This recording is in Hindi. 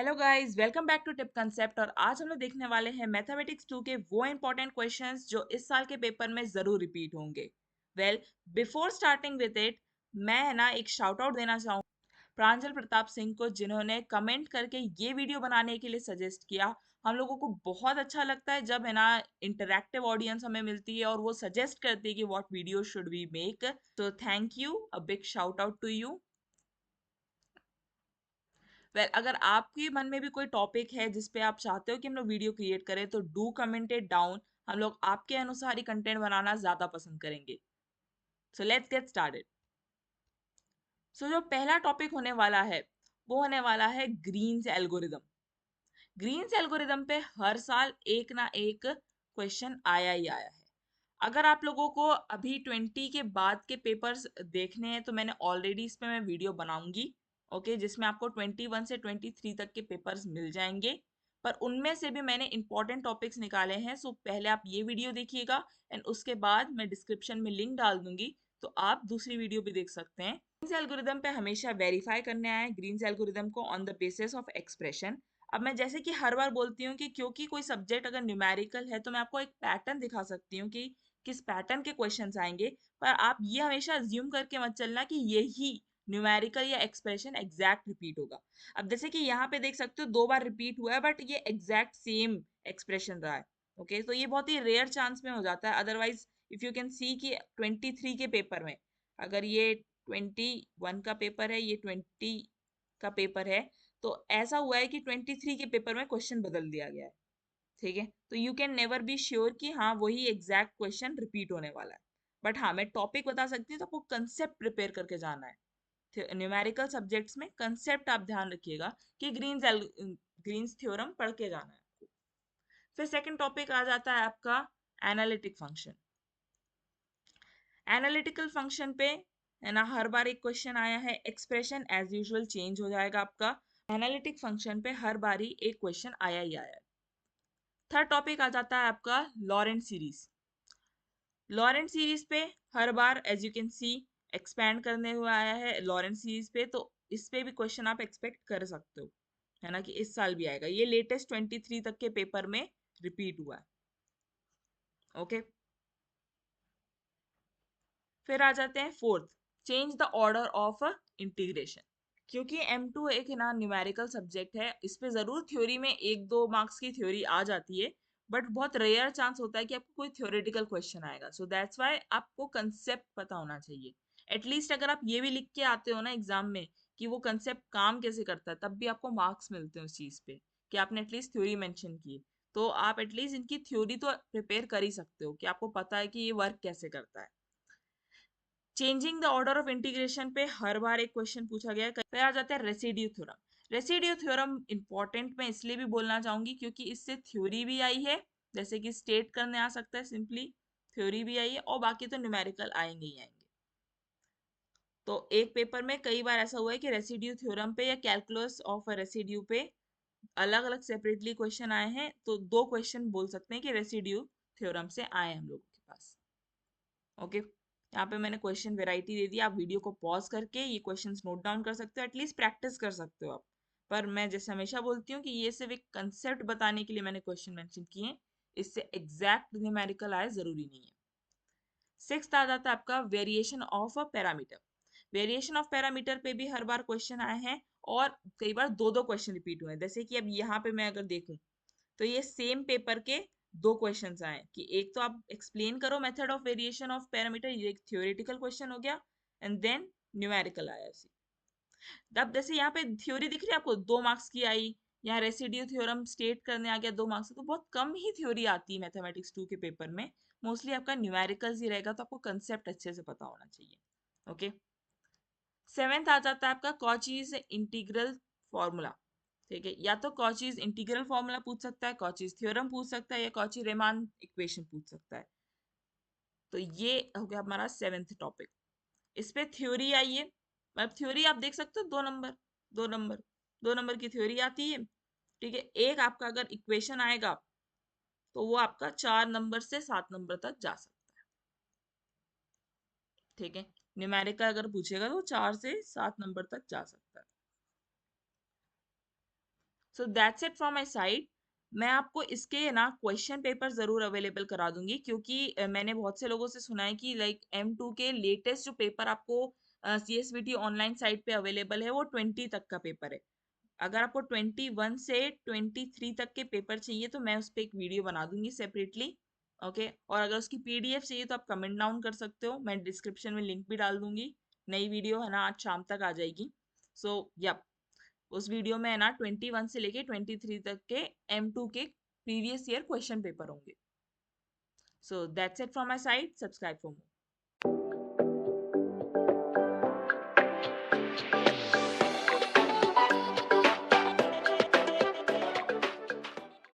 Hello guys, welcome back to tip concept. और आज हम लोग देखने वाले हैं मैथमेटिक्स 2 के वो इंपॉर्टेंट क्वेश्चंस जो इस साल के पेपर में जरूर रिपीट होंगे। Well, before starting with it, मैं है ना एक शाउट आउट देना चाहूँ प्रांजल प्रताप सिंह को, जिन्होंने कमेंट करके ये वीडियो बनाने के लिए सजेस्ट किया। हम लोगों को बहुत अच्छा लगता है जब है ना इंटरैक्टिव ऑडियंस हमें मिलती है और वो सजेस्ट करती है कि what video should we make. तो thank you, a big shout out to you. अगर आपके मन में भी कोई टॉपिक है जिस पे आप चाहते हो कि हम लोग वीडियो क्रिएट करें, तो डू कमेंट इट डाउन। हम लोग आपके अनुसार ही कंटेंट बनाना ज्यादा पसंद करेंगे। So let's get started. So जो पहला टॉपिक होने वाला है वो होने वाला है ग्रीन्स एल्गोरिदम। ग्रीन्स एल्गोरिदम पे हर साल एक ना एक क्वेश्चन आया ही आया है। अगर आप लोगों को अभी 20 के बाद के पेपर्स देखने हैं तो मैंने ऑलरेडी इस पे मैं वीडियो बनाऊंगी, ओके, जिसमें आपको 21 से 23 तक के पेपर्स मिल जाएंगे। पर उनमें से भी मैंने इंपॉर्टेंट टॉपिक्स निकाले हैं। सो पहले आप ये वीडियो देखिएगा एंड उसके बाद मैं डिस्क्रिप्शन में लिंक डाल दूंगी, तो आप दूसरी वीडियो भी देख सकते हैं। ग्रीन्स एल्गोरिदम पे हमेशा वेरीफाई करने आए ग्रीन्स एल्गोरिदम को on the basis of expression. अब मैं जैसे कि हर बार बोलती हूँ कि क्योंकि कोई सब्जेक्ट अगर न्यूमेरिकल है तो मैं आपको एक पैटर्न दिखा सकती हूँ कि किस पैटर्न के क्वेश्चंस आएंगे। पर आप ये हमेशा अज्यूम करके मत चलना कि यही न्यूमेरिकल या एक्सप्रेशन एग्जैक्ट रिपीट होगा। अब जैसे कि यहाँ पे देख सकते हो 2 बार रिपीट हुआ है, बट ये एग्जैक्ट सेम एक्सप्रेशन रहा है। ओके, तो ये बहुत ही रेयर चांस में हो जाता है। अदरवाइज इफ यू कैन सी कि 23 के पेपर में, अगर ये 21 का पेपर है, ये 20 का पेपर है, तो ऐसा हुआ है कि 23 के पेपर में क्वेश्चन बदल दिया गया है। ठीक है, तो you can never be sure कि हाँ वही एग्जैक्ट क्वेश्चन रिपीट होने वाला है। बट हाँ, मैं टॉपिक बता सकती हूँ, तो आपको कंसेप्ट प्रिपेयर करके जाना है। न्यूमेरिकल सब्जेक्ट्स में कंसेप्ट आप ध्यान रखिएगा कि ग्रीन्स थ्योरम पढ़ के जाना है आपको। फिर सेकंड टॉपिक आ जाता है आपका एनालिटिक फंक्शन। एनालिटिकल फंक्शन पे है ना हर बार एक क्वेश्चन आया है। एक्सप्रेशन एज यूजुअल चेंज हो जाएगा आपका। एनालिटिक फंक्शन पे हर बारी एक क्वेश्चन आया ही आया है। थर्ड टॉपिक आ जाता है आपका लॉरेंट सीरीज। लॉरेंट सीरीज पे हर बार as you can see expand करने हुआ आया है लॉरेंट सीरीज पे, तो इस पे भी क्वेश्चन आप एक्सपेक्ट कर सकते हो, है ना, कि इस साल भी आएगा। ये लेटेस्ट 23 तक के पेपर में रिपीट हुआ है। ओके, फिर आ जाते हैं fourth, change the order of integration. क्योंकि M2 एक ना न्यूमेरिकल सब्जेक्ट है, इस पे जरूर थ्योरी में 1-2 मार्क्स की थ्योरी आ जाती है, बट बहुत रेयर चांस होता है कि आपको कोई थ्योरेटिकल क्वेश्चन आएगा। सो दैट्स वाई आपको कंसेप्ट पता होना चाहिए। एटलीस्ट अगर आप ये भी लिख के आते हो ना एग्जाम में कि वो कंसेप्ट काम कैसे करता है, तब भी आपको मार्क्स मिलते हैं उस चीज पे कि आपने एटलीस्ट थ्योरी मेंशन की है। तो आप एटलीस्ट इनकी थ्योरी तो प्रिपेयर कर ही सकते हो कि आपको पता है कि ये वर्क कैसे करता है। Changing the order of integration पे हर बार एक क्वेश्चन पूछा गया है। फिर आ जाता है residue theorem. Residue theorem important मैं इसलिए भी बोलना चाहूंगी क्योंकि इससे थ्योरी भी आई है, जैसे कि स्टेट करने आ सकता है सिंपली, थ्योरी भी आई है, और बाकी तो न्यूमेरिकल आएंगे ही आएंगे। तो एक पेपर में कई बार ऐसा हुआ है कि रेसिड्यू थ्योरम पे या कैलकुलस ऑफ रेसिड्यू पे अलग अलग सेपरेटली क्वेश्चन आए हैं, तो 2 क्वेश्चन बोल सकते हैं कि रेसिड्यू थ्योरम से आए हम लोगों के पास। ओके, यहाँ पे मैंने क्वेश्चन वेराइटी दे दी, आप वीडियो को पॉज करके ये क्वेश्चंस नोट डाउन कर सकते हो, एटलीस्ट प्रैक्टिस कर सकते हो आप। पर मैं जैसे हमेशा बोलती हूँ कि ये सिर्फ एक कंसेप्ट बताने के लिए मैंने क्वेश्चन मेंशन किए हैं, इससे एग्जैक्ट न्यूमेरिकल आए जरूरी नहीं है। सिक्स्थ आ जाता है आपका variation of a parameter. Variation of parameter पे भी हर बार क्वेश्चन आए हैं, और कई बार 2-2 क्वेश्चन रिपीट हुए हैं। जैसे कि अब यहाँ पे मैं अगर देखूं, तो ये सेम पेपर के 2 क्वेश्चंस आए कि एक तो आप एक्सप्लेन करो method of variation of parameter, ये एक थ्योरेटिकल क्वेश्चन हो गया, एंड देन न्यूमेरिकल आया उसी। अब जैसे यहाँ पे थ्योरी दिख रही है आपको, 2 मार्क्स की आई, यहाँ रेसिड्यू थ्योरम स्टेट करने आ गया 2 मार्क्स, तो बहुत कम ही थ्योरी आती है मैथमेटिक्स 2 के पेपर में। मोस्टली आपका न्यूमेरिकल्स ही रहेगा, तो आपको कंसेप्ट अच्छे से पता होना चाहिए। ओके, सेवेंथ आ जाता है आपका कॉचीज इंटीग्रल फॉर्मूला। ठीक है, या तो कॉचीज इंटीग्रल फॉर्मूला पूछ सकता है, कॉचीज थ्योरम पूछ सकता है, या कॉची रेमान इक्वेशन पूछ सकता है। तो ये हो गया हमारा सेवेंथ टॉपिक। इस पे थ्योरी आई है। मतलब थ्योरी आप देख सकते हो, 2 नंबर, 2 नंबर, 2 नंबर की थ्योरी आती है। ठीक है, एक आपका अगर इक्वेशन आएगा तो वो आपका 4 नंबर से 7 नंबर तक जा सकता है। ठीक है, न्यूमेरिकल अगर पूछेगा तो 4 से 7 नंबर तक जा सकता है। So that's it from my side. मैं आपको इसके ना क्वेश्चन पेपर ज़रूर अवेलेबल करा दूंगी, क्योंकि मैंने बहुत से लोगों से सुना है कि लाइक M2 के लेटेस्ट जो पेपर आपको CSVT ऑनलाइन साइट पे अवेलेबल है वो 20 तक का पेपर है। अगर आपको 21 से 23 तक के पेपर चाहिए तो मैं उस पर एक वीडियो बना दूंगी सेपरेटली। ओके, और अगर उसकी PDF चाहिए तो आप कमेंट डाउन कर सकते हो, मैं डिस्क्रिप्शन में लिंक भी डाल दूंगी। नई वीडियो है ना आज शाम तक आ जाएगी। सो यप, उस वीडियो में है ना 21 से लेके 23 तक के M2 के प्रीवियस ईयर क्वेश्चन पेपर होंगे। So that's it from my side, subscribe for more.